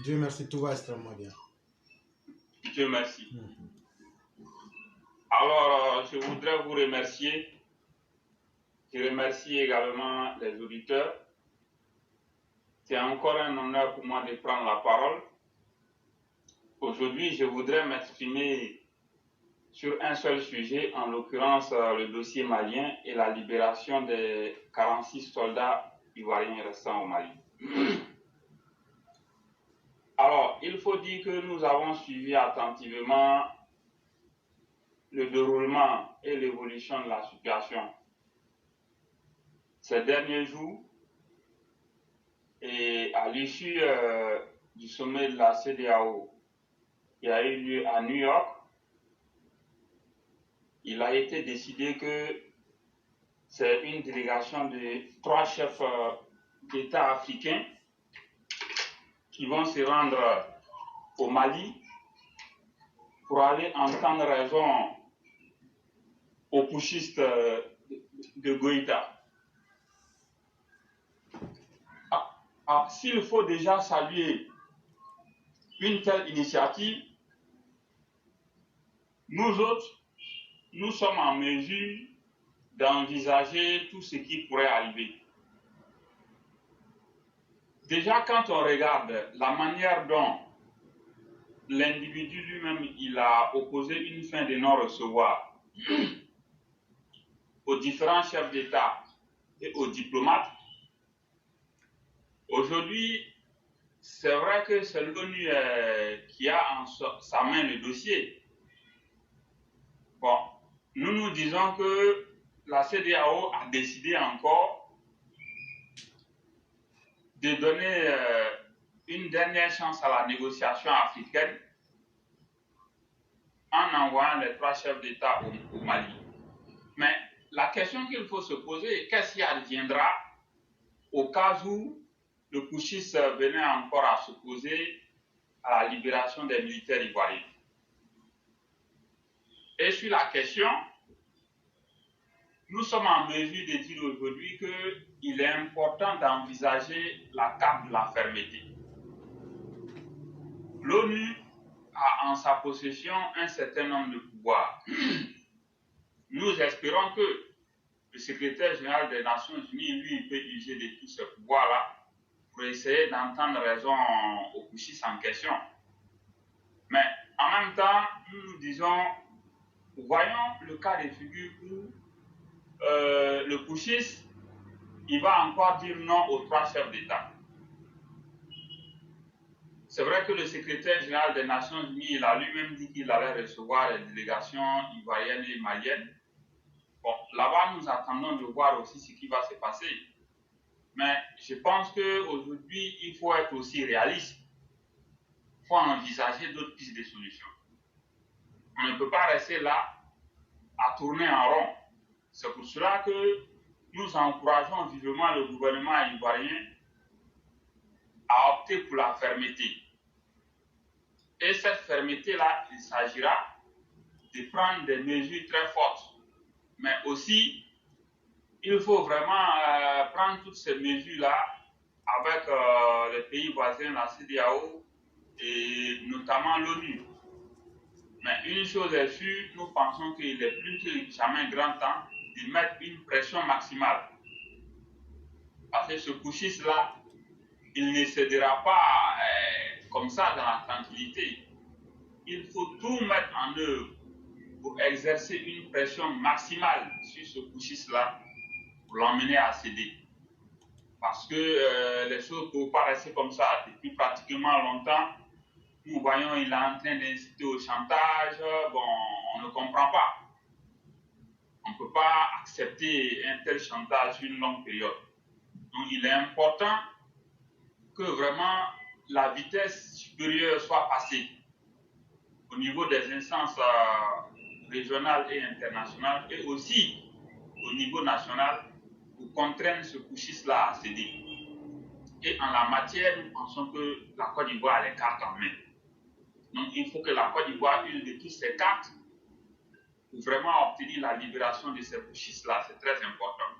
Dieu merci, tout va extrêmement bien. Dieu merci. Alors, je voudrais vous remercier. Je remercie également les auditeurs. C'est encore un honneur pour moi de prendre la parole. Aujourd'hui, je voudrais m'exprimer sur un seul sujet, en l'occurrence le dossier malien et la libération des 46 soldats ivoiriens restants au Mali. Alors, il faut dire que nous avons suivi attentivement le déroulement et l'évolution de la situation ces derniers jours, et à l'issue du sommet de la CEDEAO qui a eu lieu à New York, il a été décidé que c'est une délégation de 3 chefs d'État africains qui vont se rendre au Mali pour aller entendre raison aux putschistes de Goïta. S'il faut déjà saluer une telle initiative, nous autres, nous sommes en mesure d'envisager tout ce qui pourrait arriver. Déjà, quand on regarde la manière dont l'individu lui-même il a opposé une fin de non-recevoir aux différents chefs d'État et aux diplomates, aujourd'hui, c'est vrai que c'est l'ONU qui a en sa main le dossier. Bon, nous disons que la CEDEAO a décidé encore de donner une dernière chance à la négociation africaine en envoyant les 3 chefs d'État au Mali. Mais la question qu'il faut se poser, qu'est-ce qui adviendra au cas où le putschiste venait encore à s'opposer à la libération des militaires ivoiriens? Et sur la question, nous sommes en mesure de dire aujourd'hui qu'il est important d'envisager la carte de la fermeté. L'ONU a en sa possession un certain nombre de pouvoirs. Nous espérons que le secrétaire général des Nations Unies, lui, il peut user de tous ces pouvoirs-là pour essayer d'entendre raison aux putschistes en question. Mais en même temps, nous disons, voyons le cas de figure où le putschiste, il va encore dire non aux 3 chefs d'État. C'est vrai que le secrétaire général des Nations Unies, il a lui-même dit qu'il allait recevoir les délégations ivoiriennes et maliennes. Bon, là-bas, nous attendons de voir aussi ce qui va se passer. Mais je pense qu'aujourd'hui, il faut être aussi réaliste. Il faut envisager d'autres pistes de solutions. On ne peut pas rester là à tourner en rond. C'est pour cela que nous encourageons vivement le gouvernement ivoirien à opter pour la fermeté. Et cette fermeté-là, il s'agira de prendre des mesures très fortes. Mais aussi, il faut vraiment prendre toutes ces mesures-là avec les pays voisins, la CEDEAO et notamment l'ONU. Mais une chose est sûre, nous pensons qu'il est plus que jamais grand temps de mettre une pression maximale. Parce que ce putschiste-là, il ne cédera pas comme ça dans la tranquillité. Il faut tout mettre en œuvre pour exercer une pression maximale sur ce putschiste-là pour l'emmener à céder. Parce que les choses ne peuvent pas rester comme ça. Depuis pratiquement longtemps, nous voyons qu'il est en train d'inciter au chantage. Bon, on ne comprend pas. On ne peut pas accepter un tel chantage sur une longue période. Donc, il est important que vraiment la vitesse supérieure soit passée au niveau des instances régionales et internationales et aussi au niveau national pour contraindre ce putschiste-là à céder. Et en la matière, nous pensons que la Côte d'Ivoire a les cartes en main. Donc il faut que la Côte d'Ivoire use de toutes ses cartes pour vraiment obtenir la libération de ces putschistes-là. C'est très important.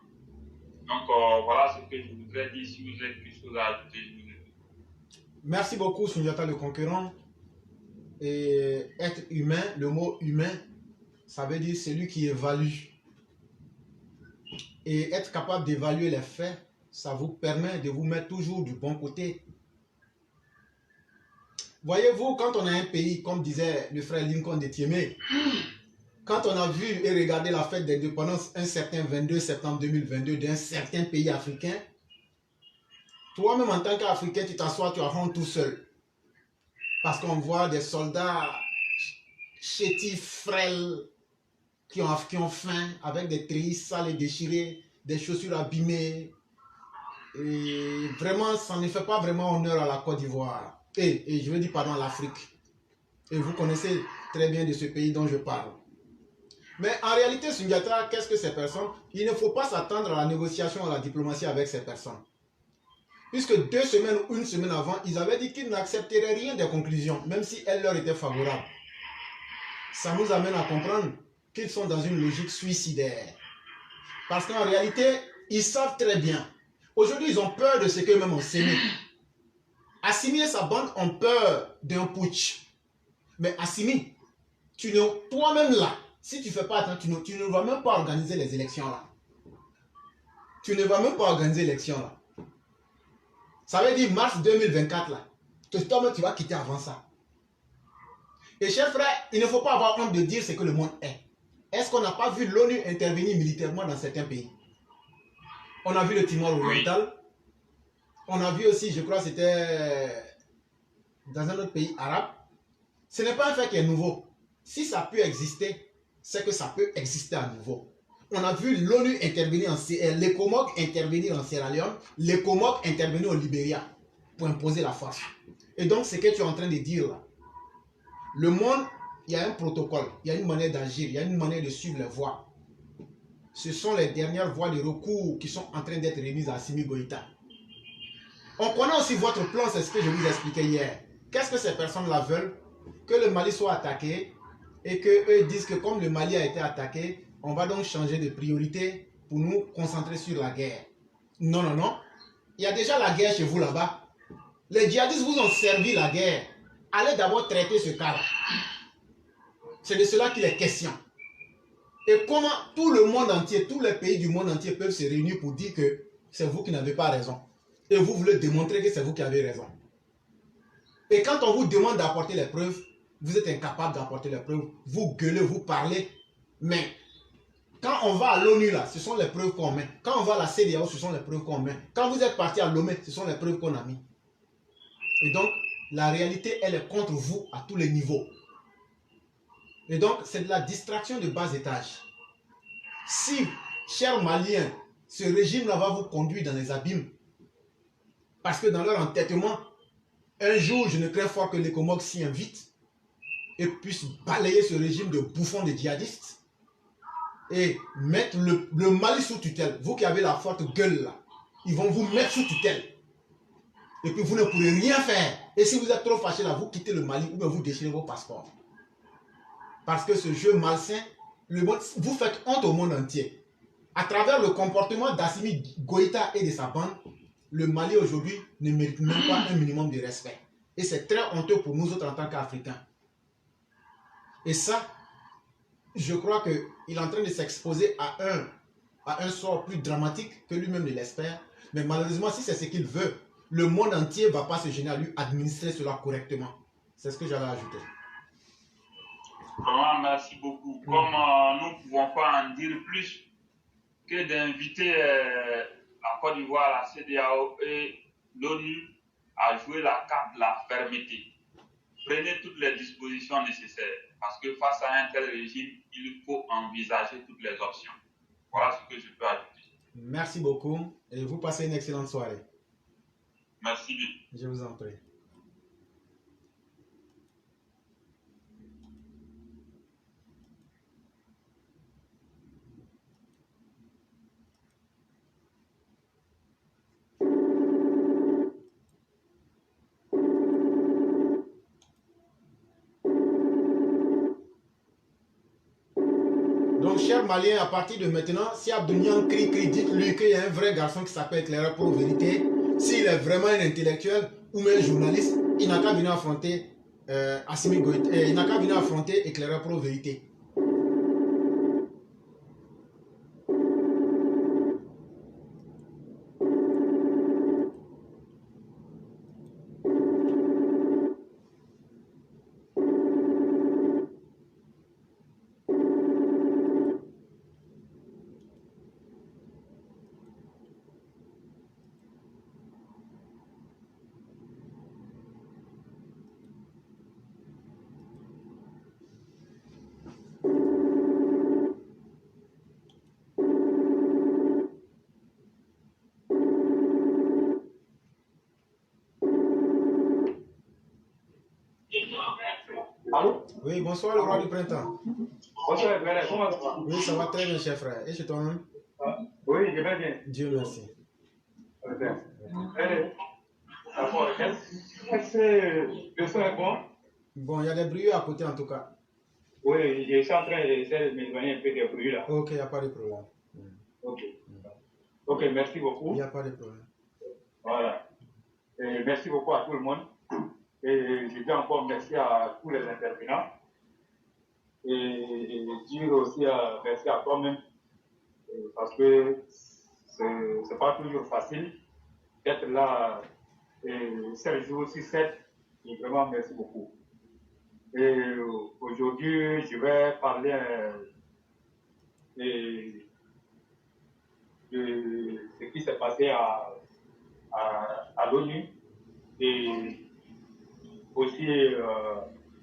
Donc voilà ce que je voudrais dire. Si vous avez quelque chose à ajouter, je vous écoute. Merci beaucoup, Sundiata le Conquérant. Et être humain, le mot humain, ça veut dire celui qui évalue. Et être capable d'évaluer les faits, ça vous permet de vous mettre toujours du bon côté. Voyez-vous, quand on a un pays, comme disait le frère Lincoln de Thiémé, quand on a vu et regardé la fête d'indépendance un certain 22 septembre 2022 d'un certain pays africain, toi-même en tant qu'Africain, tu t'assois, tu as honte tout seul. Parce qu'on voit des soldats chétifs, frêles, qui ont faim, avec des treillis sales et déchirés, des chaussures abîmées. Et vraiment, ça ne fait pas vraiment honneur à la Côte d'Ivoire. Et je veux dire pardon à l'Afrique. Et vous connaissez très bien de ce pays dont je parle. Mais en réalité, Sundiata, qu'est-ce que ces personnes? Il ne faut pas s'attendre à la négociation, à la diplomatie avec ces personnes. Puisque 2 semaines ou 1 semaine avant, ils avaient dit qu'ils n'accepteraient rien des conclusions, même si elles leur étaient favorables. Ça nous amène à comprendre qu'ils sont dans une logique suicidaire. Parce qu'en réalité, ils savent très bien. Aujourd'hui, ils ont peur de ce qu'eux-mêmes ont sémé. Assimi et sa bande ont peur d'un putsch. Mais Assimi, toi-même là, si tu ne fais pas attention, tu ne vas même pas organiser les élections là. Tu ne vas même pas organiser les élections là. Ça veut dire mars 2024 là. Toi-même, tu vas quitter avant ça. Et chers frères, il ne faut pas avoir honte de dire ce que le monde est. Est-ce qu'on n'a pas vu l'ONU intervenir militairement dans certains pays? On a vu le Timor oriental. On a vu aussi, je crois, c'était dans un autre pays arabe. Ce n'est pas un fait qui est nouveau. Si ça peut exister, c'est que ça peut exister à nouveau. On a vu l'ONU intervenir les Comores intervenir en Sierra Leone, les Comores intervenir au Libéria pour imposer la force. Et donc, ce que tu es en train de dire là, le monde, il y a un protocole, il y a une manière d'agir, il y a une manière de suivre les voies. Ce sont les dernières voies de recours qui sont en train d'être remises à Assimi Goïta. On connaît aussi votre plan, c'est ce que je vous expliquais hier. Qu'est-ce que ces personnes-là veulent? Que le Mali soit attaqué et qu'eux disent que comme le Mali a été attaqué, on va donc changer de priorité pour nous concentrer sur la guerre. Non, non, non. Il y a déjà la guerre chez vous là-bas. Les djihadistes vous ont servi la guerre. Allez d'abord traiter ce cas-là. C'est de cela qu'il est question. Et comment tout le monde entier, tous les pays du monde entier peuvent se réunir pour dire que c'est vous qui n'avez pas raison. Et vous voulez démontrer que c'est vous qui avez raison. Et quand on vous demande d'apporter les preuves, vous êtes incapable d'apporter les preuves. Vous gueulez, vous parlez. Mais quand on va à l'ONU, là, ce sont les preuves qu'on met. Quand on va à la CEDEAO, ce sont les preuves qu'on met. Quand vous êtes parti à Lomé, ce sont les preuves qu'on a mis. Et donc, la réalité, elle est contre vous à tous les niveaux. Et donc, c'est de la distraction de bas étage. Si, chers Maliens, ce régime-là va vous conduire dans les abîmes, parce que dans leur entêtement, un jour, je ne crains fort que les Comores s'y invitent et puissent balayer ce régime de bouffons de djihadistes et mettre le Mali sous tutelle. Vous qui avez la forte gueule là, ils vont vous mettre sous tutelle. Et puis vous ne pourrez rien faire. Et si vous êtes trop fâché là, vous quittez le Mali ou bien vous déchirez vos passeports. Parce que ce jeu malsain, vous faites honte au monde entier. À travers le comportement d'Assimi Goïta et de sa bande, le Mali aujourd'hui ne mérite même pas un minimum de respect. Et c'est très honteux pour nous autres en tant qu'Africains. Et ça, je crois qu'il est en train de s'exposer à un sort plus dramatique que lui-même ne l'espère. Mais malheureusement, si c'est ce qu'il veut, le monde entier ne va pas se gêner à lui administrer cela correctement. C'est ce que j'allais ajouter. Vraiment, merci beaucoup. Comme nous ne pouvons pas en dire plus que d'inviter la Côte d'Ivoire, la CEDEAO et l'ONU à jouer la carte de la fermeté. Prenez toutes les dispositions nécessaires parce que face à un tel régime, il faut envisager toutes les options. Voilà ce que je peux ajouter. Merci beaucoup et vous passez une excellente soirée. Merci bien. Je vous en prie. Donc, chers Maliens, à partir de maintenant, si Abdounian crie, dites-lui qu'il y a un vrai garçon qui s'appelle Éclaireur pour vérité. S'il est vraiment un intellectuel, ou même journaliste, il n'a qu'à venir affronter Assimi Goïta, il n'a qu'à venir affronter Éclaireur Pro Vérité. Allô? Oui, bonsoir le roi du printemps. Bonsoir, frère, comment ça va? Oui, ça va très bien, cher frère. Et chez toi-même? Oui, je vais bien. Dieu merci. D'accord. D'accord. Est-ce que le son est bon? Bon, il y a des bruits à côté en tout cas. Oui, je suis en train d'essayer de m'éloigner un peu des bruits là. Ok, il n'y a pas de problème. Ok. Ok, merci beaucoup. Il n'y a pas de problème. Voilà. Et merci beaucoup à tout le monde. Et je dis encore merci à tous les intervenants. Et dire aussi merci à toi-même. Parce que c'est pas toujours facile d'être là 7 jours sur 7. Et vraiment, merci beaucoup. Et aujourd'hui, je vais parler de ce qui s'est passé à l'ONU et aussi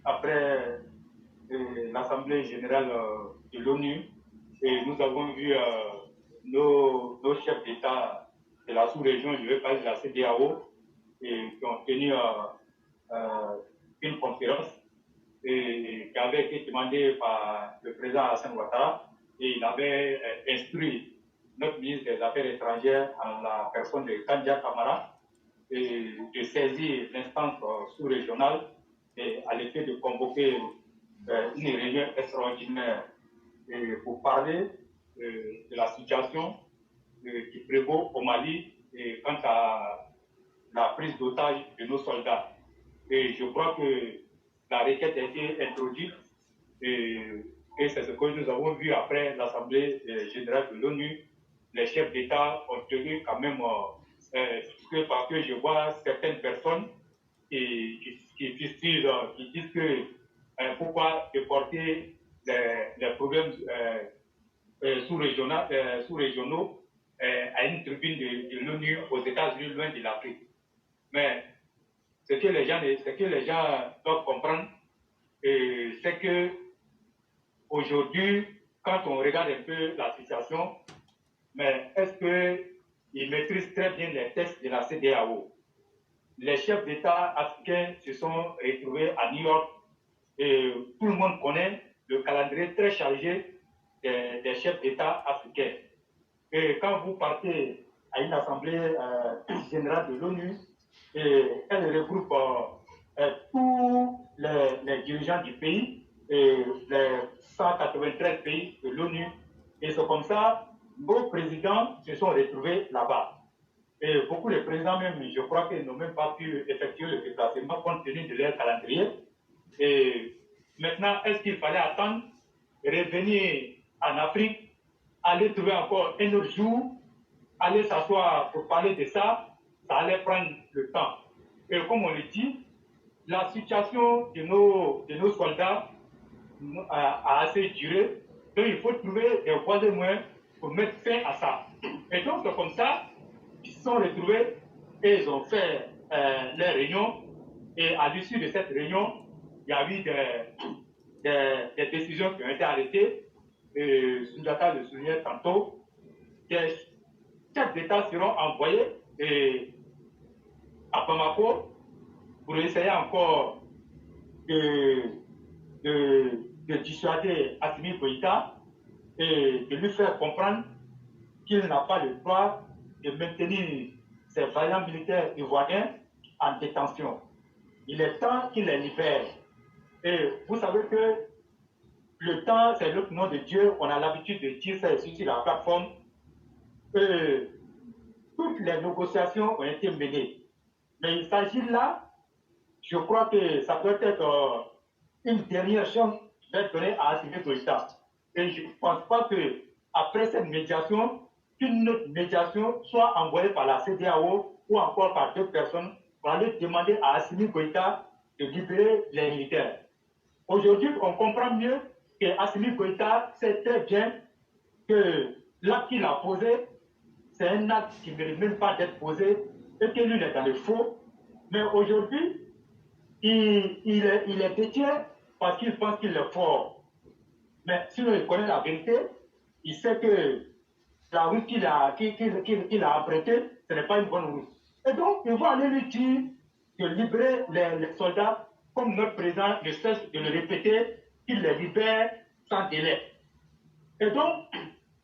après l'Assemblée générale de l'ONU. Et nous avons vu nos chefs d'État de la sous-région, je vais parler de la CEDEAO, et qui ont tenu une conférence qui avait été demandée par le président Hassan Ouattara, et il avait instruit notre ministre des Affaires étrangères en la personne de Kandia Kamara de saisir l'instance sous-régionale et à l'effet de convoquer une réunion extraordinaire pour parler de la situation qui prévaut au Mali et quant à la prise d'otage de nos soldats. Et je crois que la requête a été introduite et c'est ce que nous avons vu après l'Assemblée générale de l'ONU. Les chefs d'État ont tenu quand même, parce que je vois certaines personnes qui disent que pourquoi déporter les problèmes sous-régionaux à une tribune de l'ONU aux États-Unis, loin de l'Afrique. Mais ce que les gens doivent comprendre, c'est que aujourd'hui, quand on regarde un peu la situation, mais est-ce qu'ils maîtrisent très bien les textes de la CEDEAO? Les chefs d'État africains se sont retrouvés à New York et tout le monde connaît le calendrier très chargé des chefs d'État africains. Et quand vous partez à une assemblée générale de l'ONU, elle regroupe tous les dirigeants du pays, les 193 pays de l'ONU. Et c'est comme ça, nos présidents se sont retrouvés là-bas. Et beaucoup de présidents même, je crois qu'ils n'ont même pas pu effectuer le déplacement compte tenu de leur calendrier. Et maintenant, est-ce qu'il fallait attendre, revenir en Afrique, aller trouver encore un autre jour, aller s'asseoir pour parler de ça, ça allait prendre le temps. Et comme on le dit, la situation de nos soldats a assez duré, donc il faut trouver des voies de moyens pour mettre fin à ça. Et donc c'est comme ça, ils se sont retrouvés et ils ont fait leur réunion. Et à l'issue de cette réunion, il y a eu des décisions qui ont été arrêtées. Et Sundiata le soulignait tantôt, des chefs d'État seront envoyés à Bamako pour essayer encore de dissuader Assimi Goïta et de lui faire comprendre qu'il n'a pas le droit de maintenir ces vaillants militaires ivoiriens en détention. Il est temps qu'il les libère. Et vous savez que le temps, c'est le nom de Dieu. On a l'habitude de dire ça ici sur la plateforme. Toutes les négociations ont été menées. Mais il s'agit là, je crois que ça doit être une dernière chance d'être donnée à Assimi Goïta. Et je ne pense pas qu'après cette médiation, qu'une autre médiation soit envoyée par la CEDEAO ou encore par d'autres personnes pour aller demander à Assimi Goïta de libérer les militaires. Aujourd'hui, on comprend mieux que Assimi Goïta sait très bien que l'acte qu'il a posé, c'est un acte qui ne mérite même pas d'être posé et que lui, il est dans le faux. Mais aujourd'hui, il est détient parce qu'il pense qu'il est fort. Mais sinon, il connaît la vérité, il sait que la route qu'il a empruntée, ce n'est pas une bonne route. Et donc, il va aller lui dire de libérer les soldats, comme notre président ne cesse de le répéter, qu'il les libère sans délai. Et donc,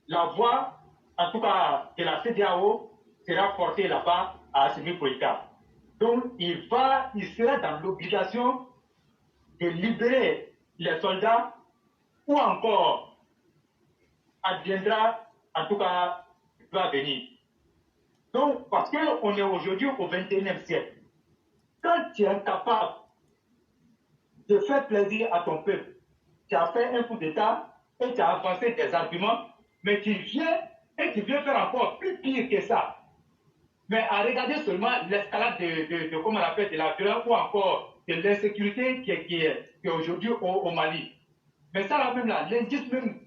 la voix, en tout cas de la CEDEAO, sera portée là-bas à Assimi Goïta. Donc, il sera dans l'obligation de libérer les soldats ou encore adviendra, en tout cas, va venir. Donc, parce qu'on est aujourd'hui au XXIe siècle, quand tu es incapable de faire plaisir à ton peuple, tu as fait un coup d'État et tu as avancé des arguments, mais tu viens et tu viens faire encore plus pire que ça. Mais à regarder seulement l'escalade de comment on appelle, de la violence ou encore de l'insécurité qui est aujourd'hui au Mali. Mais ça là même là, l'indice même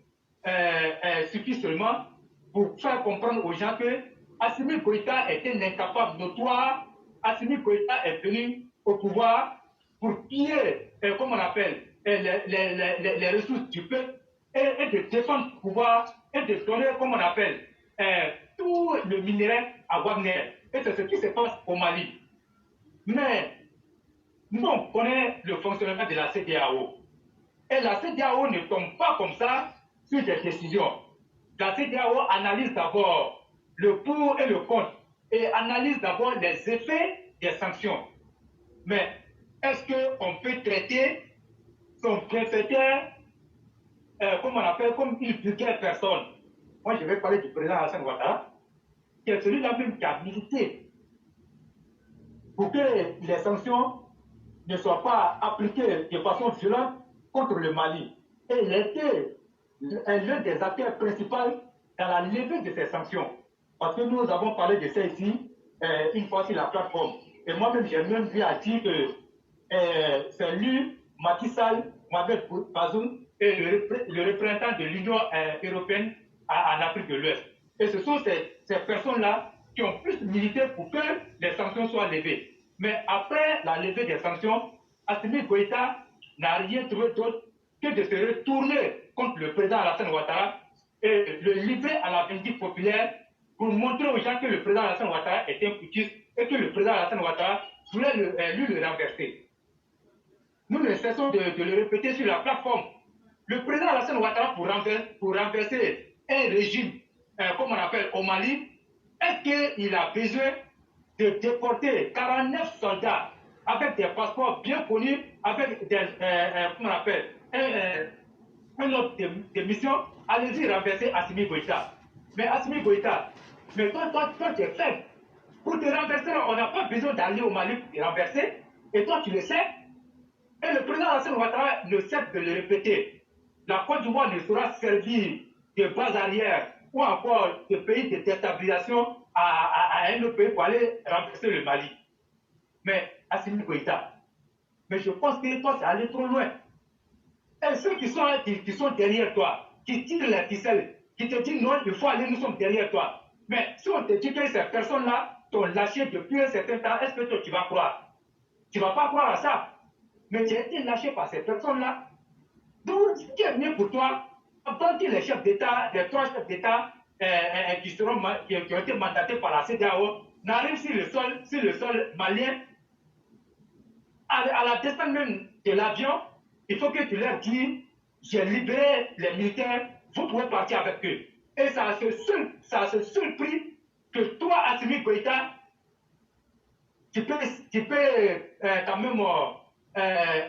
suffit seulement pour faire comprendre aux gens que Assimi Goïta est un incapable notoire. Assimi Goïta est venu au pouvoir pour piller, comme on appelle, les ressources du peuple et de défendre le pouvoir et de donner, comme on appelle, tout le minerai à Wagner. Et c'est ce qui se passe au Mali. Mais nous, on connaît le fonctionnement de la CEDEAO. Et la CEDEAO ne tombe pas comme ça sur des décisions. La CEDEAO analyse d'abord le pour et le contre et analyse d'abord les effets des sanctions. Mais est-ce qu'on peut traiter son bienfaiteur, comme on appelle, comme une vulgaire personne? Moi, je vais parler du président Alassane Ouattara, qui est celui-là même qui a milité pour que les sanctions ne soient pas appliquées de façon violente contre le Mali. Et il était l'un des acteurs principaux dans la levée de ces sanctions. Parce que nous avons parlé de ça ici, une fois sur la plateforme. Et moi-même, j'ai même vu à dire que c'est lui, Macky Sall, Mohamed Bazoum, et le représentant de l'Union européenne en Afrique de l'Ouest. Et ce sont ces personnes-là qui ont plus milité pour que les sanctions soient levées. Mais après la levée des sanctions, Assimi Goïta n'a rien trouvé d'autre que de se retourner contre le président Alassane Ouattara et le livrer à la vindicte populaire pour montrer aux gens que le président Alassane Ouattara est un putschiste et que le président Alassane Ouattara voulait lui le renverser. Nous ne cessons de le répéter sur la plateforme. Le président Alassane Ouattara, pour renverser un régime, comme on appelle au Mali, est-ce qu'il a besoin de déporter 49 soldats avec des passeports bien connus, avec des, comment on appelle, un ordre de mission, allez-y renverser Assimi Goïta. Mais Assimi Goïta, mais toi tu es faible. Pour te renverser, on n'a pas besoin d'aller au Mali pour te renverser, et toi tu le sais. Et le président Alassane Ouattara ne cesse de le répéter. La Côte d'Ivoire ne sera servie de base arrière ou encore de pays de déstabilisation à un autre pays pour aller renverser le Mali. Mais Assimi Goïta, mais je pense que toi, c'est allé trop loin. Et ceux qui sont derrière toi, qui tirent les ficelles, qui te disent non, il faut aller, nous sommes derrière toi. Mais si on te dit que ces personnes-là t'ont lâché depuis un certain temps, est-ce que toi, tu vas croire? Tu ne vas pas croire à ça. Mais tu as été lâché par ces personnes-là. Donc, ce qui est mieux pour toi, tant que les chefs d'État, les 3 chefs d'État qui ont été mandatés par la CEDEAO, n'arrivent sur le sol malien, à la descente même de l'avion, il faut que tu leur dises, j'ai libéré les militaires, vous pouvez partir avec eux. Et ça a ce seul prix que toi, Assimi Goïta, tu peux quand même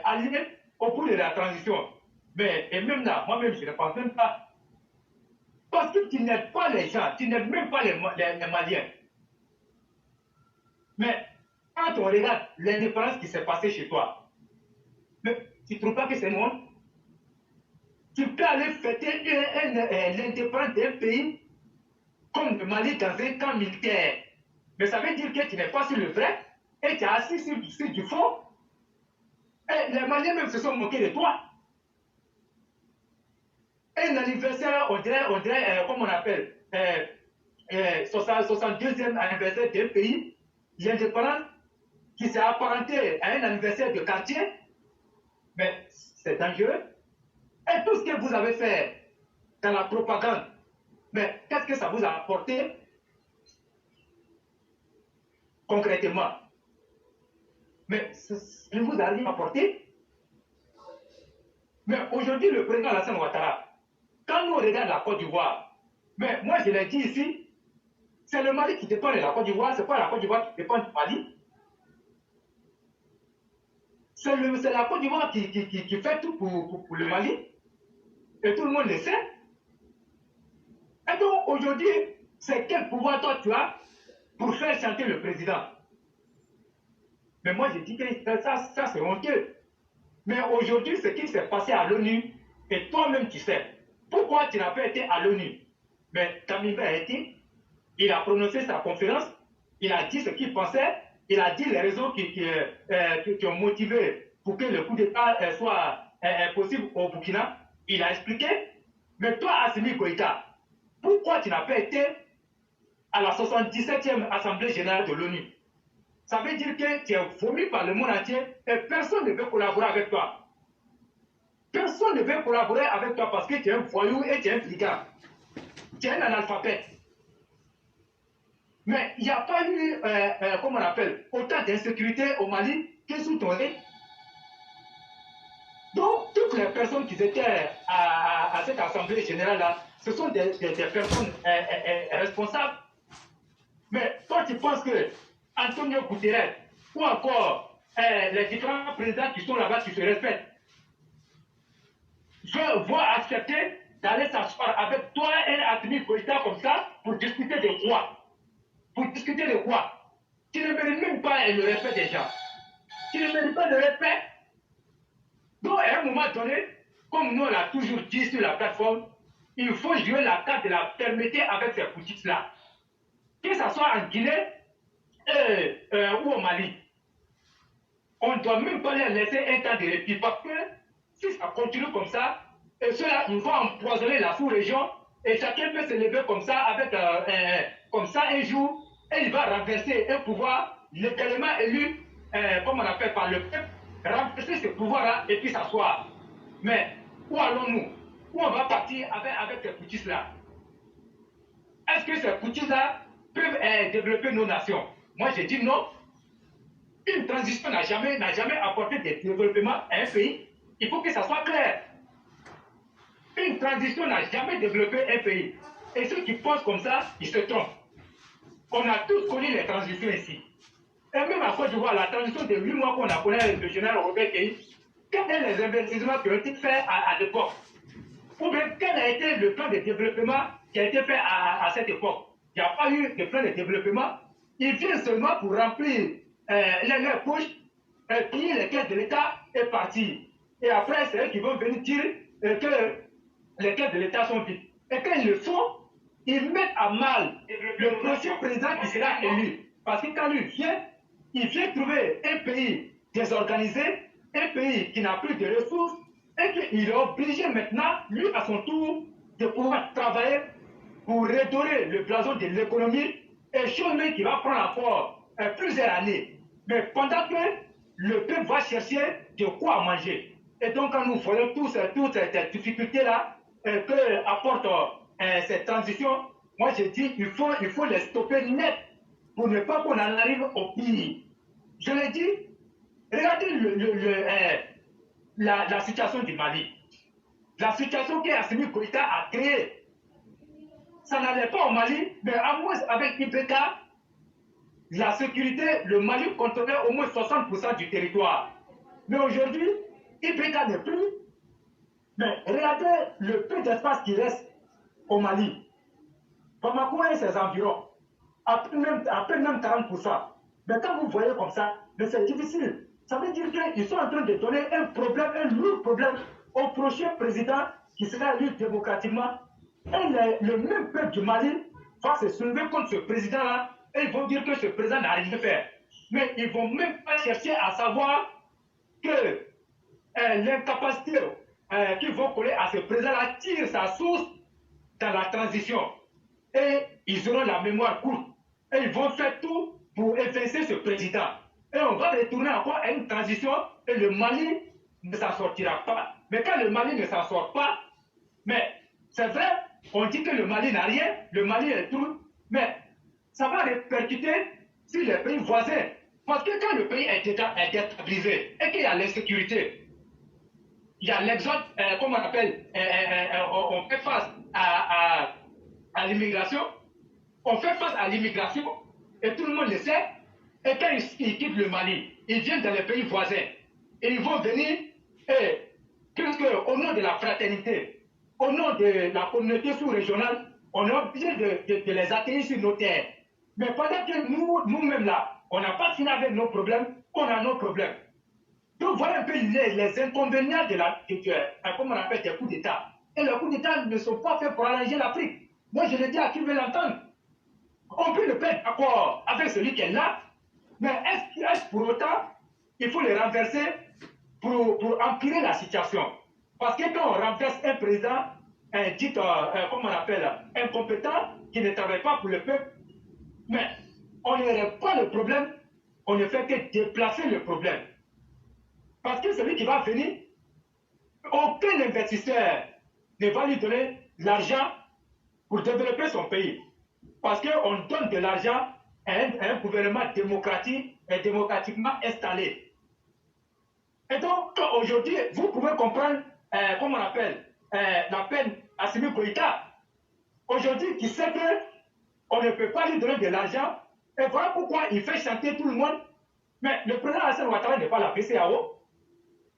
aller au bout de la transition. Mais, et même là, moi-même, je ne pense même pas. Parce que tu n'aides pas les gens, tu n'aides même pas les Maliens. Mais Quand on regarde l'indépendance qui s'est passée chez toi, mais tu ne trouves pas que c'est une honte? Tu peux aller fêter l'indépendance d'un pays comme le Mali dans un camp militaire. Mais ça veut dire que tu n'es pas sur le vrai et tu es assis sur du faux. Et les Maliens même se sont moqués de toi. Un anniversaire, on dirait comment on appelle, 62e anniversaire d'un pays, l'indépendance, qui s'est apparenté à un anniversaire de quartier, mais c'est dangereux. Et tout ce que vous avez fait dans la propagande, mais qu'est-ce que ça vous a apporté concrètement? Mais ça ne vous a rien apporté. Mais aujourd'hui, le président Alassane Ouattara, quand nous regardons la Côte d'Ivoire, mais moi je l'ai dit ici, c'est le Mali qui dépend de la Côte d'Ivoire, c'est pas la Côte d'Ivoire qui dépend du Mali. C'est la Côte d'Ivoire qui fait tout pour le Mali. Et tout le monde le sait. Et donc aujourd'hui, c'est quel pouvoir toi tu as pour faire chanter le président? Mais moi je dis que ça c'est honteux. Mais aujourd'hui, ce qui s'est passé à l'ONU, et toi-même tu sais, pourquoi tu n'as pas été à l'ONU? Mais Kamimba a été, il a prononcé sa conférence, il a dit ce qu'il pensait, il a dit les raisons qui ont motivé pour que le coup d'État soit possible au Burkina. Il a expliqué. Mais toi, Assimi Goïta, pourquoi tu n'as pas été à la 77e Assemblée générale de l'ONU? Ça veut dire que tu es vomi par le monde entier et personne ne veut collaborer avec toi. Personne ne veut collaborer avec toi parce que tu es un voyou et tu es un brigand. Tu es un analphabète. Mais il n'y a pas eu, comment on appelle, autant d'insécurité au Mali que sous ton règne. Donc, toutes les personnes qui étaient à cette Assemblée générale-là, ce sont des personnes responsables. Mais toi, tu penses que Antonio Guterres ou encore les différents présidents qui sont là-bas, qui se respectent, vont accepter d'aller s'asseoir avec toi et Assimi Goïta comme ça pour discuter de quoi? Pour discuter de quoi? Tu ne mérites même pas le respect des gens. Tu ne mérites pas le respect. Donc, à un moment donné, comme nous on l'a toujours dit sur la plateforme, il faut jouer la carte de la fermeté avec ces foutits-là. Que ce soit en Guinée ou au Mali. On ne doit même pas les laisser un temps de répit parce que si ça continue comme ça, cela, ils vont empoisonner la sous-région et chacun peut se lever comme ça, avec comme ça un jour, et il va renverser un pouvoir légalement élu, comme on appelle par le peuple, renverser ce pouvoir-là et puis s'asseoir. Mais où allons-nous? Où on va partir avec ces poutistes-là? Est-ce que ces poutistes-là peuvent développer nos nations? Moi, j'ai dit non. Une transition n'a jamais apporté de développement à un pays. Il faut que ça soit clair. Une transition n'a jamais développé un pays. Et ceux qui pensent comme ça, ils se trompent. On a tous connu les transitions ici. Et même à Côte d'Ivoire, la transition de 8 mois qu'on a connu avec le général Robert Keï, quels sont les investissements qui ont été faits à l'époque? Ou bien quel a été le plan de développement qui a été fait à cette époque? Il n'y a pas eu de plan de développement. Ils viennent seulement pour remplir leurs poches, piller les caisses de l'État et partir. Et après, c'est eux qui vont venir dire que les caisses de l'État sont vides. Et quand ils le font, ils mettent à mal le prochain président qui sera élu. Parce que quand lui vient, il vient trouver un pays désorganisé, un pays qui n'a plus de ressources, et qu'il est obligé maintenant, lui à son tour, de pouvoir travailler pour redorer le blason de l'économie, et chose même qui va prendre encore plusieurs années. Mais pendant que le peuple va chercher de quoi manger. Et donc quand nous voyons toutes ces difficultés-là que apporte cette transition, moi je dis qu'il faut les stopper net pour ne pas qu'on en arrive au pire. Je l'ai dit, regardez la situation du Mali. La situation qu'Assimi Goïta a créée, ça n'allait pas au Mali, mais à moins avec IPK, la sécurité, le Mali contrôlait au moins 60% du territoire. Mais aujourd'hui, IPK n'est plus. Mais regardez le peu d'espace qui reste au Mali. Bamako et ses environs, à peine même 40%. Mais quand vous voyez comme ça, c'est difficile. Ça veut dire qu'ils sont en train de donner un problème, un lourd problème au prochain président qui sera élu démocratiquement. Et le même peuple du Mali va se soulever contre ce président-là et ils vont dire que ce président n'a rien fait. Mais ils ne vont même pas chercher à savoir que l'incapacité qu'ils vont coller à ce président-là tire sa source dans la transition. Et ils auront la mémoire courte. Et ils vont faire tout pour effacer ce président. Et on va retourner encore à une transition et le Mali ne s'en sortira pas. Mais quand le Mali ne s'en sort pas, mais c'est vrai, on dit que le Mali n'a rien, le Mali est tout, mais ça va répercuter sur les pays voisins. Parce que quand le pays est déstabilisé et qu'il y a l'insécurité, il y a l'exode, comment on appelle, on fait face à l'immigration, on fait face à l'immigration, et tout le monde le sait, et quand ils quittent le Mali, ils viennent dans les pays voisins, et ils vont venir, et au nom de la fraternité, au nom de la communauté sous-régionale, on est obligé de les accueillir sur nos terres. Mais pendant que nous-mêmes là, on n'a pas fini avec nos problèmes, on a nos problèmes. Donc voilà un peu les inconvénients comment on appelle des coups d'État. Et les coups d'État ne sont pas faits pour arranger l'Afrique. Moi je le dis à qui veut l'entendre. On peut le faire d'accord avec celui qui est là, mais est-ce pour autant il faut le renverser pour empirer la situation? Parce que quand on renverse un président, comment on appelle, incompétent, qui ne travaille pas pour le peuple, mais on ne règle pas le problème, on ne fait que déplacer le problème. Parce que celui qui va venir, aucun investisseur ne va lui donner l'argent pour développer son pays. Parce qu'on donne de l'argent à un gouvernement démocratique et démocratiquement installé. Et donc, aujourd'hui, vous pouvez comprendre, comment on appelle, la peine à Assimi Goïta. Aujourd'hui, qui sait qu'on ne peut pas lui donner de l'argent, et voilà pourquoi il fait chanter tout le monde. Mais le président Alassane Ouattara n'est pas la PCAO.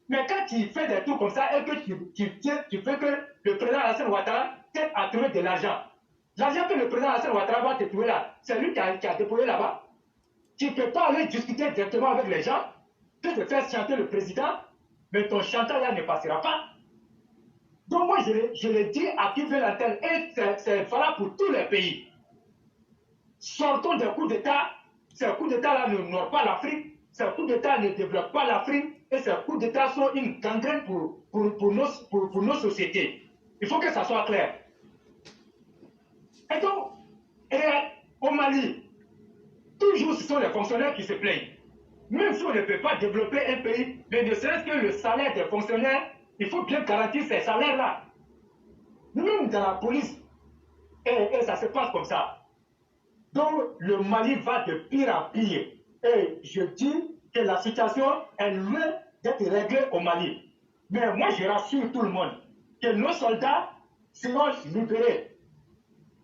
Mais quand tu fais des trucs comme ça et que tu fais que le président Alassane Ouattara t'aide à trouver de l'argent, l'argent que le président Alassane Ouattara va te trouver là, c'est lui qui a déployé là-bas. Tu ne peux pas aller discuter directement avec les gens, tu te faire chanter le président, mais ton chantage là ne passera pas. Donc moi, je le dis à qui veut l'entendre, et c'est valable pour tous les pays. Sortons des coups d'État. Ces coups d'État-là ne nourrissent pas l'Afrique, ces coups d'État ne développent pas l'Afrique, et ces coups d'État sont une gangrène pour nos sociétés. Il faut que ça soit clair. Et donc, au Mali, toujours ce sont les fonctionnaires qui se plaignent. Même si on ne peut pas développer un pays, mais ne serait-ce que le salaire des fonctionnaires, il faut bien garantir ces salaires-là. Même dans la police, et ça se passe comme ça. Donc, le Mali va de pire en pire. Et je dis que la situation est loin d'être réglée au Mali. Mais moi, je rassure tout le monde que nos soldats seront libérés.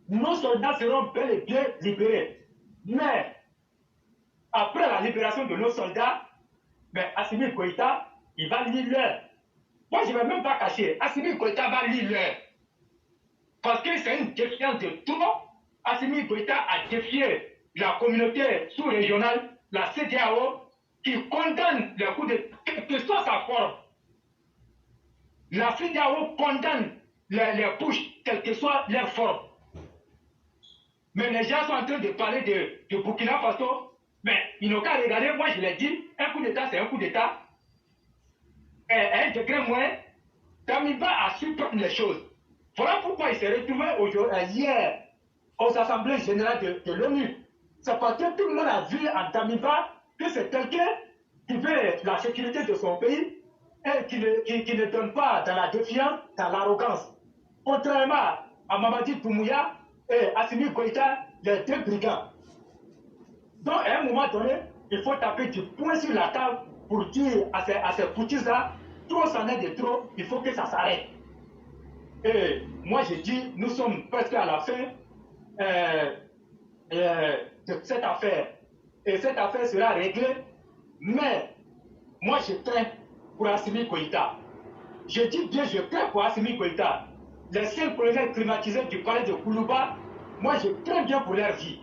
Nos soldats seront bel et bien libérés. Mais, après la libération de nos soldats, Assimi Goïta, il va lire l'heure. Moi, je ne vais même pas cacher. Assimi Goïta va lire l'heure. Parce que c'est une défiance de trop. Assimi Goïta a défié la communauté sous-régionale, la CEDEAO, qui condamne les coups de... quelle que soit sa forme. La CEDEAO condamne les pushs, quelle que soit leur forme. Mais les gens sont en train de parler de Burkina Faso, mais ils n'ont qu'à regarder, moi je l'ai dit, un coup d'État c'est un coup d'État. Et à un degré moins, Damiba a su prendre les choses. Voilà pourquoi il s'est retrouvé hier aux assemblées générales de l'ONU. C'est parce que tout le monde a vu en Damiba que c'est quelqu'un qui veut la sécurité de son pays et qui ne donne pas dans la défiance, dans l'arrogance. Contrairement à Mamadi Doumbouya et Assimi Goïta, les deux brigands. Donc à un moment donné, il faut taper du poing sur la table pour dire à ces foutus-là, trop c'en est de trop, il faut que ça s'arrête. Et moi je dis, nous sommes presque à la fin de cette affaire. Et cette affaire sera réglée, mais moi je crains pour Assimi Goïta. Je dis bien, je crains pour Assimi Goïta. Les 5 colonels climatisés du palais de Koulouba, moi je crains bien pour leur vie.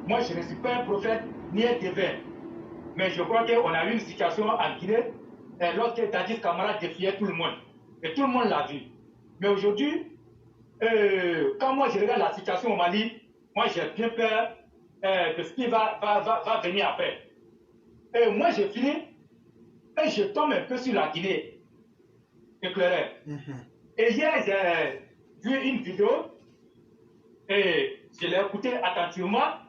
moi je ne suis pas un prophète ni un devin. Mais je crois qu'on a eu une situation en Guinée lorsque Dadis Camara défiait tout le monde. Et tout le monde l'a vu. Mais aujourd'hui, quand moi je regarde la situation au Mali, moi j'ai bien peur de ce qui va venir après. Et moi je finis et je tombe un peu sur la Guinée éclairée. Et hier j'ai vu une vidéo et je l'ai écoutée attentivement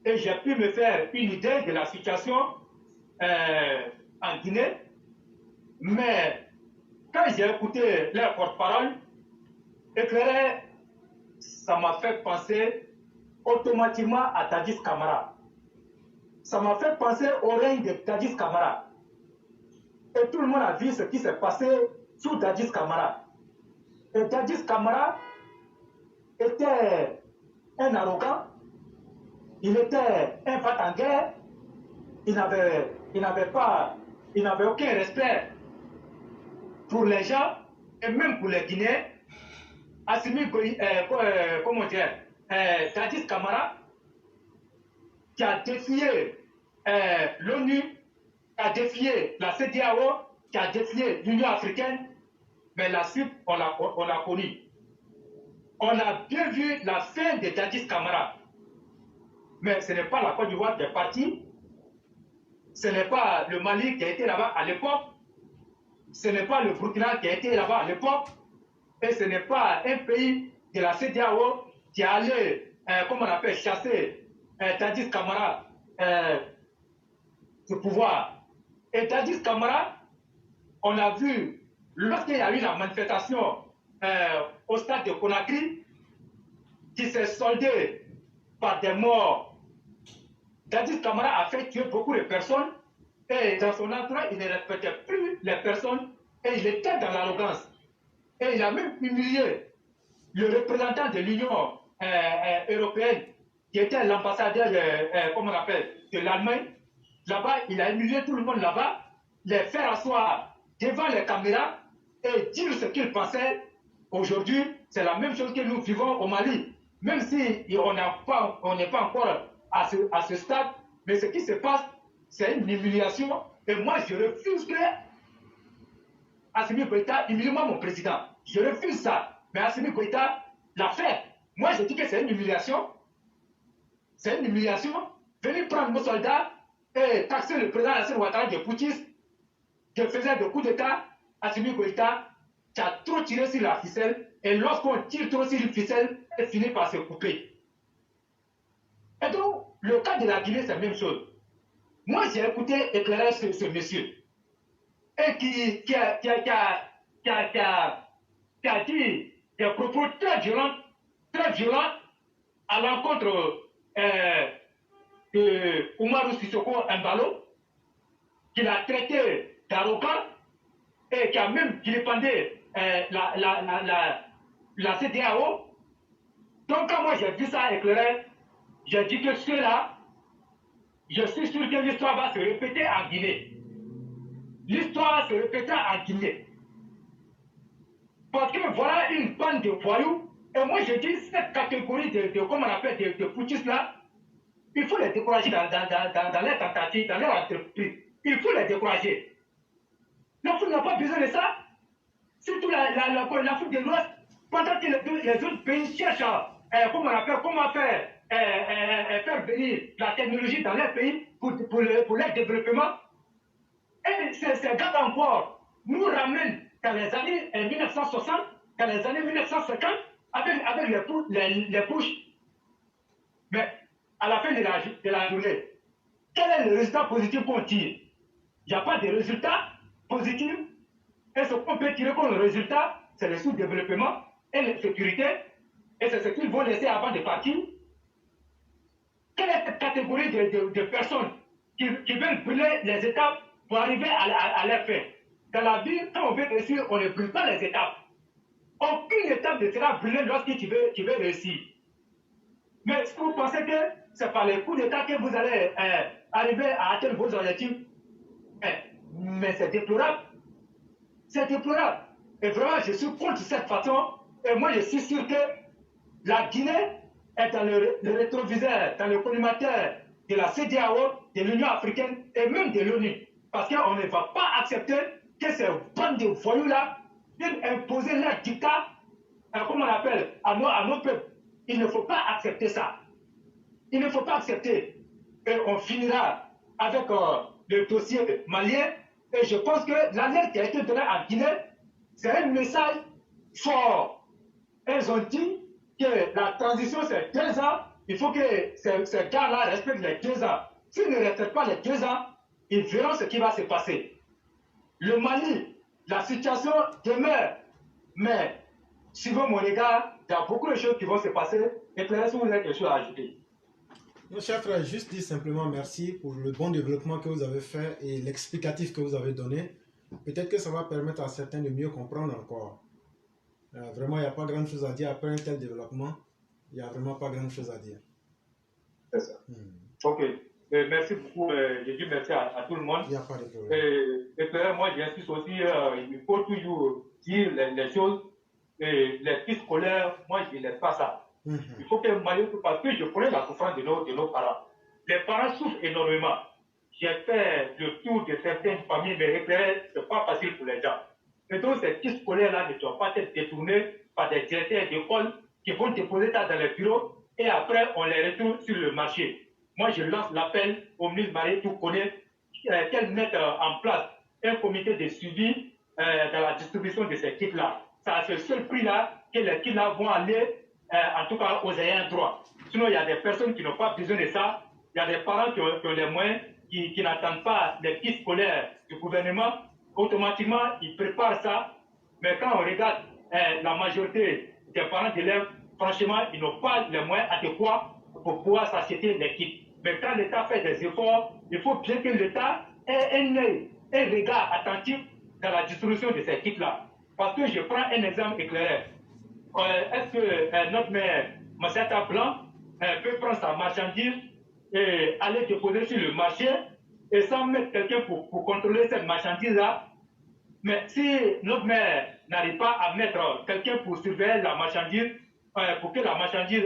et j'ai pu me faire une idée de la situation en Guinée. Mais quand j'ai écouté leur porte-parole, éclairé, ça m'a fait penser automatiquement à Dadis Camara. Ça m'a fait penser au règne de Dadis Camara. Et tout le monde a vu ce qui s'est passé sous Dadis Camara. Et Dadis Camara était un arrogant, il était un va en guerre, il n'avait aucun respect pour les gens et même pour les Guinéens. Assimi Dadis Camara, qui a défié l'ONU, qui a défié la CEDEAO, qui a défié l'Union africaine, mais la suite, on l'a connue. On a bien vu la fin de Dadis Camara. Mais ce n'est pas la Côte d'Ivoire qui est partie, ce n'est pas le Mali qui a été là-bas à l'époque, ce n'est pas le Burkina qui a été là-bas à l'époque, et ce n'est pas un pays de la CEDEAO qui a allé, comment on appelle, chasser Dadis Camara du pouvoir. Et Dadis Camara, on a vu, lorsqu'il y a eu la manifestation au stade de Conakry, qui s'est soldée par des morts, Dadis Camara a fait tuer beaucoup de personnes et dans son entourage, il ne respectait plus les personnes et il était dans l'arrogance. Et il a même humilié le représentant de l'Union européenne, qui était l'ambassadeur, comment on appelle, de l'Allemagne. Là-bas, il a humilié tout le monde là-bas, les faire asseoir devant les caméras et dire ce qu'il pensait. Aujourd'hui, c'est la même chose que nous vivons au Mali. Même si on n'est pas encore à ce stade, mais ce qui se passe, c'est une humiliation. Et moi, je refuse que Assimi Goïta humilie mon président. Je refuse ça. Mais Assimi Goïta l'a fait. Moi, je dis que c'est une humiliation. C'est une humiliation. Venir prendre nos soldats et taxer le président Alassane Ouattara de putschiste, de faisait de coups d'État. Assimi Goïta, tu as trop tiré sur la ficelle. Et lorsqu'on tire trop sur la ficelle, elle finit par se couper. Et donc, le cas de la Guinée, c'est la même chose. Moi, j'ai écouté éclairer ce monsieur. Et qui a dit des propos très violents à l'encontre de Oumarou Sissoko Embalo, qu'il a traité d'arrogant et qui a même vilipendé la CEDEAO. Donc, quand moi j'ai vu ça éclairer, j'ai dit que ceux-là, je suis sûr que l'histoire va se répéter en Guinée. L'histoire se répétera en Guinée. Parce que voilà une bande de voyous. Et moi, je dis, cette catégorie comment on appelle, de putschistes là, il faut les décourager dans leur tentative, dans leur entreprise. Il faut les décourager. L'Afrique n'a pas besoin de ça. Surtout l'Afrique de l'Ouest, pendant que les autres pays cherchent comment faire venir la technologie dans leur pays pour leur développement. Et ces gars encore nous ramènent dans les années 1960, dans les années 1950, avec les pushs. Mais à la fin de la journée, quel est le résultat positif qu'on tire? Il n'y a pas de résultat positif. Et ce qu'on peut tirer comme résultat, c'est le sous-développement et la sécurité. Et c'est ce qu'ils vont laisser avant de partir. Quelle est cette catégorie de personnes qui veulent brûler les étapes pour arriver à leur fin? Dans la vie, quand on veut réussir, on ne brûle pas les étapes. Aucune étape ne sera brûlée lorsque tu veux réussir. Mais est-ce que vous pensez que c'est par les coups d'état que vous allez arriver à atteindre vos objectifs? Mais c'est déplorable. C'est déplorable. Et vraiment, je suis contre cette façon. Et moi, je suis sûr que la Guinée est dans le rétroviseur, dans le collimateur de la CEDEAO, de l'Union africaine et même de l'ONU. Parce qu'on ne va pas accepter que ces bandes de voyous-là viennent imposer leur dictat, comme on appelle, à nos peuples. Il ne faut pas accepter ça. Il ne faut pas accepter. Et on finira avec le dossier malien. Et je pense que l'alerte qui a été donnée en Guinée, c'est un message fort. Ils ont dit que la transition, c'est 2 ans. Il faut que ces gars-là respectent les 2 ans. S'ils ne respectent pas les 2 ans, ils verront ce qui va se passer. Le Mali, la situation demeure. Mais, suivant mon regard, il y a beaucoup de choses qui vont se passer. Éclairez si vous avez quelque chose à ajouter. Mon cher frère, juste dire simplement merci pour le bon développement que vous avez fait et l'explicatif que vous avez donné. Peut-être que ça va permettre à certains de mieux comprendre encore. Vraiment, il n'y a pas grand-chose à dire après un tel développement. Il n'y a vraiment pas grand-chose à dire. C'est ça. Ok. Merci beaucoup. Je dis merci à tout le monde. Il n'y a pas de problème. Et moi, j'insiste aussi, il faut toujours dire les choses. Et les pistes scolaires, moi, je ne laisse pas ça. Il faut que parce que je connais la souffrance de nos parents. Les parents souffrent énormément. J'ai fait le tour de certaines familles, mais éclairer, ce n'est pas facile pour les gens. Et donc, ces pistes scolaires-là ne doivent pas être détournés par des directeurs d'école qui vont déposer ça dans les bureaux et après, on les retourne sur le marché. Moi, je lance l'appel au ministre Marie Toukoné qu'elle mette en place un comité de suivi dans la distribution de ces kits-là. C'est le seul prix-là que les kits-là vont aller, en tout cas, aux ayants droit. Sinon, il y a des personnes qui n'ont pas besoin de ça. Il y a des parents qui ont les moyens, qui n'attendent pas les kits scolaires du gouvernement. Automatiquement, ils préparent ça. Mais quand on regarde la majorité des parents d'élèves, franchement, ils n'ont pas les moyens adéquats pour pouvoir s'acheter les kits. Mais quand l'État fait des efforts, il faut bien que l'État ait un regard attentif dans la distribution de ces kits-là. Parce que je prends un exemple éclairé. Est-ce que notre maire, Massata Blanc, peut prendre sa marchandise et aller déposer sur le marché et sans mettre quelqu'un pour contrôler cette marchandise-là? Mais si notre maire n'arrive pas à mettre quelqu'un pour surveiller la marchandise, pour que la marchandise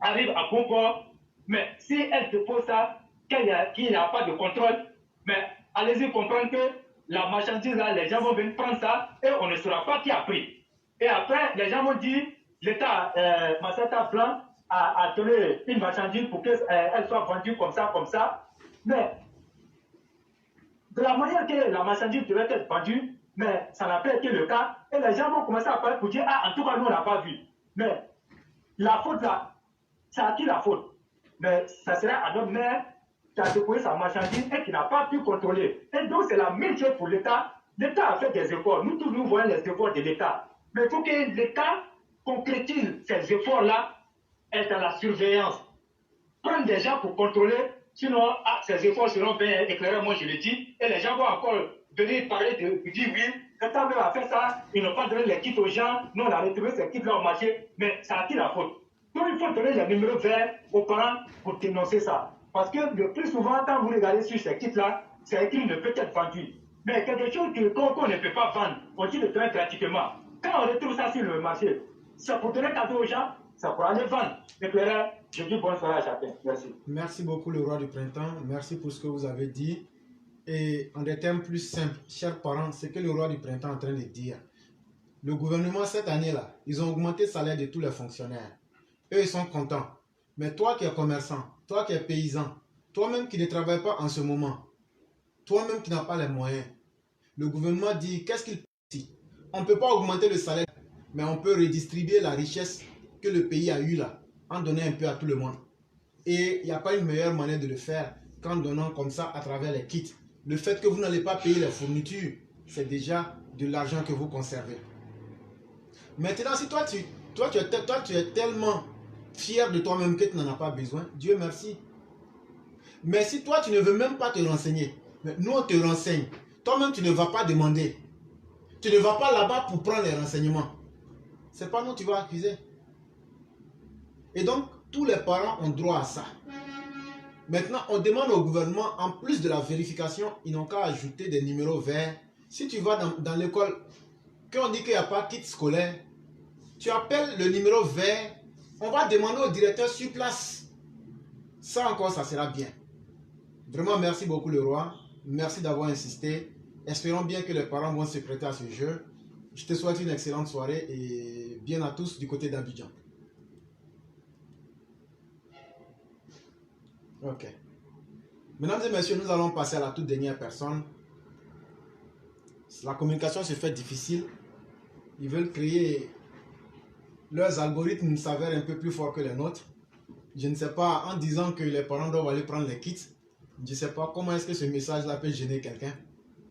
arrive à bon port, mais si elle dépose ça, qu'il n'y a pas de contrôle, mais allez-y comprendre que la marchandise là, les gens vont venir prendre ça et on ne saura pas qui a pris. Et après, les gens vont dire, l'État, Massata Blanc a donné une marchandise pour qu'elle soit vendue comme ça. Mais de la manière que la marchandise devait être vendue, mais ça n'a pas été le cas. Et les gens vont commencer à parler pour dire, en tout cas, nous, on n'a pas vu. Mais la faute là, c'est à qui la faute? Mais ça serait à notre maire qui a déposé sa marchandise et qui n'a pas pu contrôler. Et donc, c'est la même chose pour l'État. L'État a fait des efforts. Nous tous, nous voyons les efforts de l'État. Mais il faut que l'État concrétise ces efforts-là et dans la surveillance. Prendre des gens pour contrôler, sinon, ces efforts seront bien éclairés, moi je le dis, et les gens vont encore venir parler de dire oui, l'État même a fait ça, ils n'ont pas donné les kits aux gens, nous on a retrouvé ces kits-là au marché, mais c'est à qui la faute? Donc il faut donner les numéros verts aux parents pour dénoncer ça. Parce que le plus souvent, quand vous regardez sur ces kits-là, c'est écrit ne peut être vendu. Mais quelque chose qu'on ne peut pas vendre, on dit de donner gratuitement. Quand on retrouve ça sur le marché, c'est pour donner cadeau aux gens, c'est pour aller vendre. Éclaireur, je dis bonne soirée à chacun. Merci. Merci beaucoup, le roi du printemps. Merci pour ce que vous avez dit. Et en des termes plus simples, chers parents, c'est que le roi du printemps est en train de dire. Le gouvernement, cette année-là, ils ont augmenté le salaire de tous les fonctionnaires. Eux, ils sont contents. Mais toi qui es commerçant, toi qui es paysan, toi-même qui ne travailles pas en ce moment, toi-même qui n'as pas les moyens, le gouvernement dit, qu'est-ce qu'il peut ici? On ne peut pas augmenter le salaire, mais on peut redistribuer la richesse que le pays a eue là, en donnant un peu à tout le monde. Et il n'y a pas une meilleure manière de le faire qu'en donnant comme ça à travers les kits. Le fait que vous n'allez pas payer les fournitures, c'est déjà de l'argent que vous conservez. Maintenant, si toi tu es tellement fier de toi-même que tu n'en as pas besoin, Dieu merci. Mais si toi tu ne veux même pas te renseigner, nous on te renseigne, toi-même tu ne vas pas demander. Tu ne vas pas là-bas pour prendre les renseignements. C'est pas nous tu vas accuser. Et donc, tous les parents ont droit à ça. Maintenant, on demande au gouvernement, en plus de la vérification, ils n'ont qu'à ajouter des numéros verts. Si tu vas dans l'école, quand on dit qu'il n'y a pas de kit scolaire, tu appelles le numéro vert On va demander au directeur sur place. Ça encore, ça sera bien. Vraiment, merci beaucoup le roi. Merci d'avoir insisté. Espérons bien que les parents vont se prêter à ce jeu. Je te souhaite une excellente soirée et bien à tous du côté d'Abidjan. Ok. Mesdames et messieurs, nous allons passer à la toute dernière personne. La communication se fait difficile. Ils veulent créer... Leurs algorithmes s'avèrent un peu plus forts que les nôtres. Je ne sais pas, en disant que les parents doivent aller prendre les kits, je ne sais pas comment est-ce que ce message-là peut gêner quelqu'un.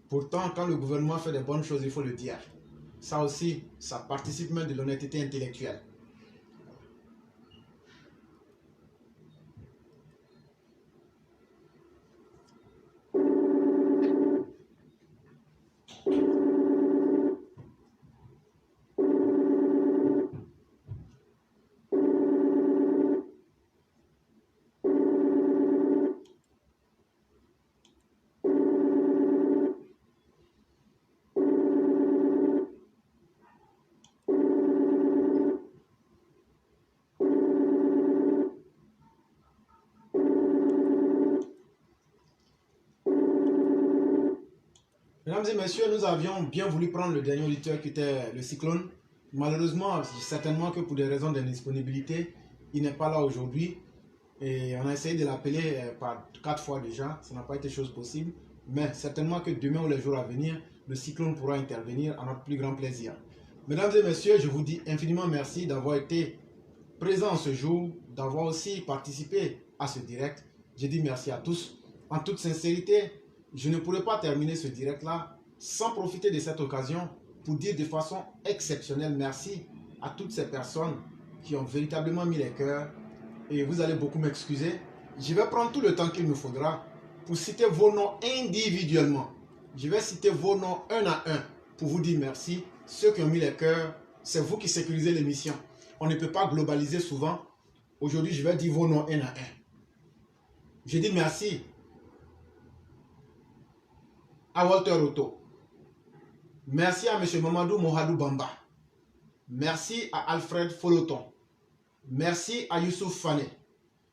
Pourtant, quand le gouvernement fait des bonnes choses, il faut le dire. Ça aussi, ça participe même de l'honnêteté intellectuelle. Mesdames et messieurs, nous avions bien voulu prendre le dernier auditeur qui était le Cyclone. Malheureusement, certainement que pour des raisons d'indisponibilité, il n'est pas là aujourd'hui. Et on a essayé de l'appeler par 4 fois déjà. Ça n'a pas été chose possible. Mais certainement que demain ou les jours à venir, le Cyclone pourra intervenir à notre plus grand plaisir. Mesdames et messieurs, je vous dis infiniment merci d'avoir été présents ce jour, d'avoir aussi participé à ce direct. Je dis merci à tous. En toute sincérité, je ne pourrais pas terminer ce direct-là sans profiter de cette occasion pour dire de façon exceptionnelle merci à toutes ces personnes qui ont véritablement mis les cœurs. Et vous allez beaucoup m'excuser. Je vais prendre tout le temps qu'il me faudra pour citer vos noms individuellement. Je vais citer vos noms un à un pour vous dire merci. Ceux qui ont mis les cœurs, c'est vous qui sécurisez l'émission. On ne peut pas globaliser souvent. Aujourd'hui, je vais dire vos noms un à un. Je dis merci à Walter Otto. Merci à M. Mamadou Mohadou Bamba. Merci à Alfred Foloton. Merci à Youssouf Fane.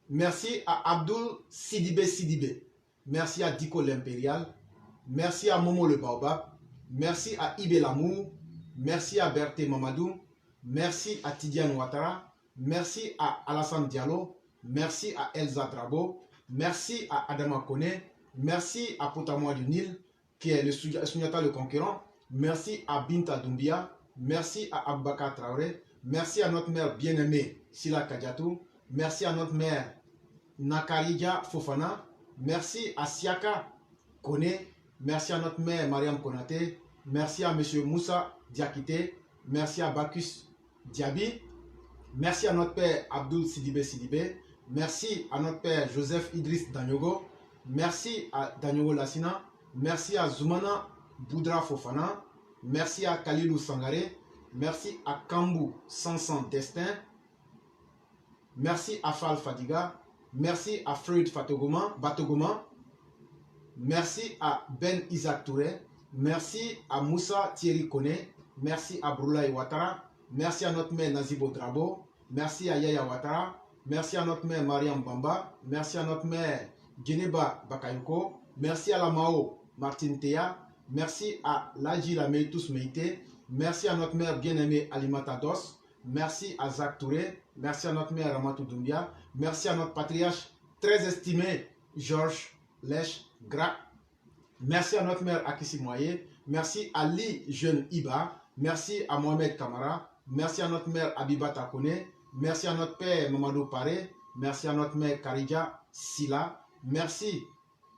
Merci à Abdul Sidibé Sidibé. Merci à Diko l'Impérial. Merci à Momo le Baobab. Merci à Ibé Lamour. Merci à Berté Mamadou. Merci à Tidiane Ouattara. Merci à Alassane Diallo. Merci à Elsa Drabo. Merci à Adama Kone. Merci à Potamoa du Nil, qui est le Sunyata le conquérant. Merci à Binta Doumbia. Merci à Abubakar Traoré. Merci à notre mère bien-aimée Sila Kadiatou. Merci à notre mère Nakarija Fofana. Merci à Siaka Kone. Merci à notre mère Mariam Konate. Merci à M. Moussa Diakité. Merci à Bakus Diaby. Merci à notre père Abdul Sidibé Sidibé. Merci à notre père Joseph Idriss Danyogo. Merci à Danyogo Lassina. Merci à Zoumana Boudra Fofana. Merci à Kalilou Sangaré. Merci à Kambou Sansan Destin. Merci à Fal Fadiga. Merci à Freud Batogoma. Merci à Ben Isaac Touré. Merci à Moussa Thierry Kone. Merci à Broulaye Ouattara. Merci à notre mère Nazibo Drabo. Merci à Yaya Ouattara. Merci à notre mère Mariam Bamba. Merci à notre mère Geneba Bakayoko. Merci à la Mao Martine Théa. Merci à Laji Lameitus Meite. Merci à notre mère bien-aimée Alimata Dos. Merci à Zach Touré. Merci à notre mère Ramatou Doumbia. Merci à notre patriarche très estimé Georges Lèche Gra. Merci à notre mère Akissi Moye. Merci à Li Jeune Iba. Merci à Mohamed Kamara. Merci à notre mère Abiba Takone. Merci à notre père Mamadou Paré. Merci à notre mère Karidja Sila. Merci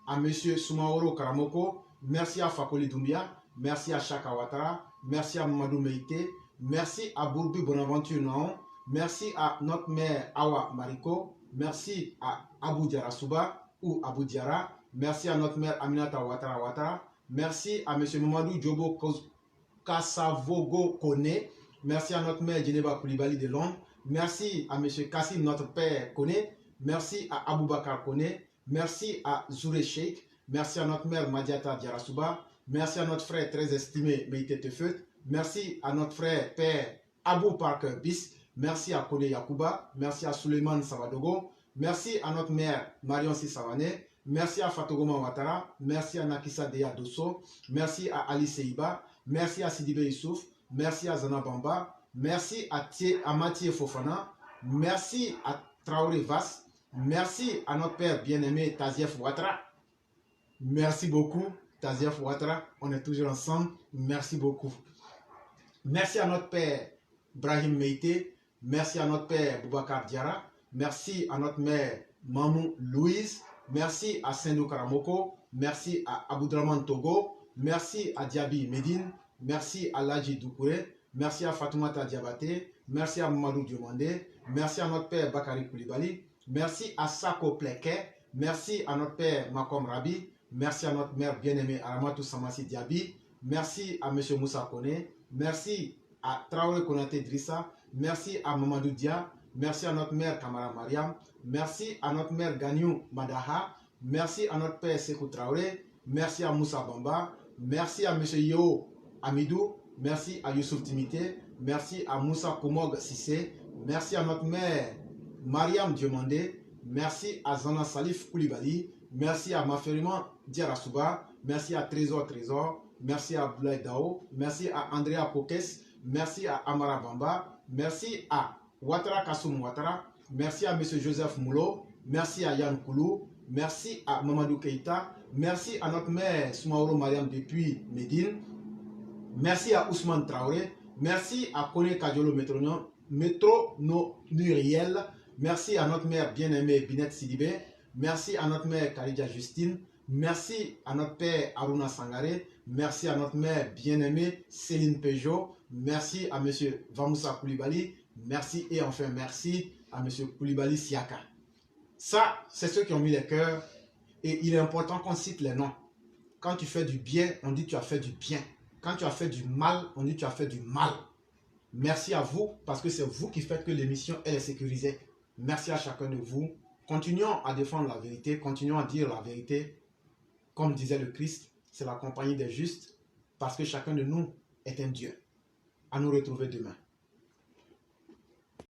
à monsieur Soumaoro Karamoko. Merci à Fakoli Doumbia. Merci à Chaka Ouattara. Merci à Mamadou Meite. Merci à Bourbi Bonaventure Naon. Merci à notre mère Awa Mariko. Merci à Abou Diara Souba ou Abou Diara. Merci à notre mère Aminata Ouattara Ouattara. Merci à monsieur Mamadou Djobo Kassavogo Kone. Merci à notre mère Geneva Koulibaly de Londres. Merci à monsieur Kassim, notre père Kone. Merci à Aboubakar Kone. Merci à Zouré Sheikh. Merci à notre mère Madiata Diarasouba. Merci à notre frère très estimé Meïté Tefeut. Merci à notre frère père Abou Parker Bis. Merci à Kone Yakuba. Merci à Suleiman Savadogo. Merci à notre mère Marion Sisavane. Merci à Fatogoma Ouattara. Merci à Nakissa Deya Dosso. Merci à Ali Seiba. Merci à Sidibé Youssouf. Merci à Zana Bamba. Merci à Mathieu Fofana. Merci à Traoré Vas. Merci à notre père bien-aimé Tazief Ouattara. Merci beaucoup Tazief Ouattara. On est toujours ensemble. Merci beaucoup. Merci à notre père Brahim Meite. Merci à notre père Boubacar Diarra. Merci à notre mère Mamou Louise. Merci à Sendou Karamoko. Merci à Aboudraman Togo. Merci à Diaby Medine. Merci à Ladji Doukouré. Merci à Fatoumata Diabaté. Merci à Mamadou Diomandé. Merci à notre père Bakari Koulibaly. Merci à Sako Pleke. Merci à notre père Makom Rabi. Merci à notre mère bien-aimée Aramatou Samassi Diaby. Merci à M. Moussa Kone. Merci à Traoré Konaté Drissa. Merci à Mamadou Dia. Merci à notre mère Kamara Mariam. Merci à notre mère Gagnou Madaha. Merci à notre père Sekou Traoré. Merci à Moussa Bamba. Merci à M. Yo Amidou. Merci à Youssouf Timité. Merci à Moussa Koumog Sissé. Merci à notre mère Mariam Diomandé. Merci à Zana Salif Koulibaly. Merci à Maferiman Diarasuba. Merci à Trésor. Merci à Boulaye Dao. Merci à Andrea Pokes. Merci à Amara Bamba. Merci à Ouattara Kassoum Ouattara. Merci à M. Joseph Moulo. Merci à Yann Koulou. Merci à Mamadou Keïta. Merci à notre mère Soumaoro Mariam depuis Médine. Merci à Ousmane Traoré. Merci à Kone Kajolo Métro Nuriel. Merci à notre mère bien-aimée Binette Sidibé. Merci à notre mère Karidja Justine. Merci à notre père Aruna Sangaré. Merci à notre mère bien-aimée Céline Peugeot. Merci à M. Vamoussa Koulibaly. Merci et enfin merci à M. Koulibaly Siaka. Ça, c'est ceux qui ont mis les cœurs. Et il est important qu'on cite les noms. Quand tu fais du bien, on dit tu as fait du bien. Quand tu as fait du mal, on dit tu as fait du mal. Merci à vous parce que c'est vous qui faites que l'émission elle est sécurisée. Merci à chacun de vous. Continuons à défendre la vérité, continuons à dire la vérité. Comme disait le Christ, c'est la compagnie des justes parce que chacun de nous est un Dieu. À nous retrouver demain.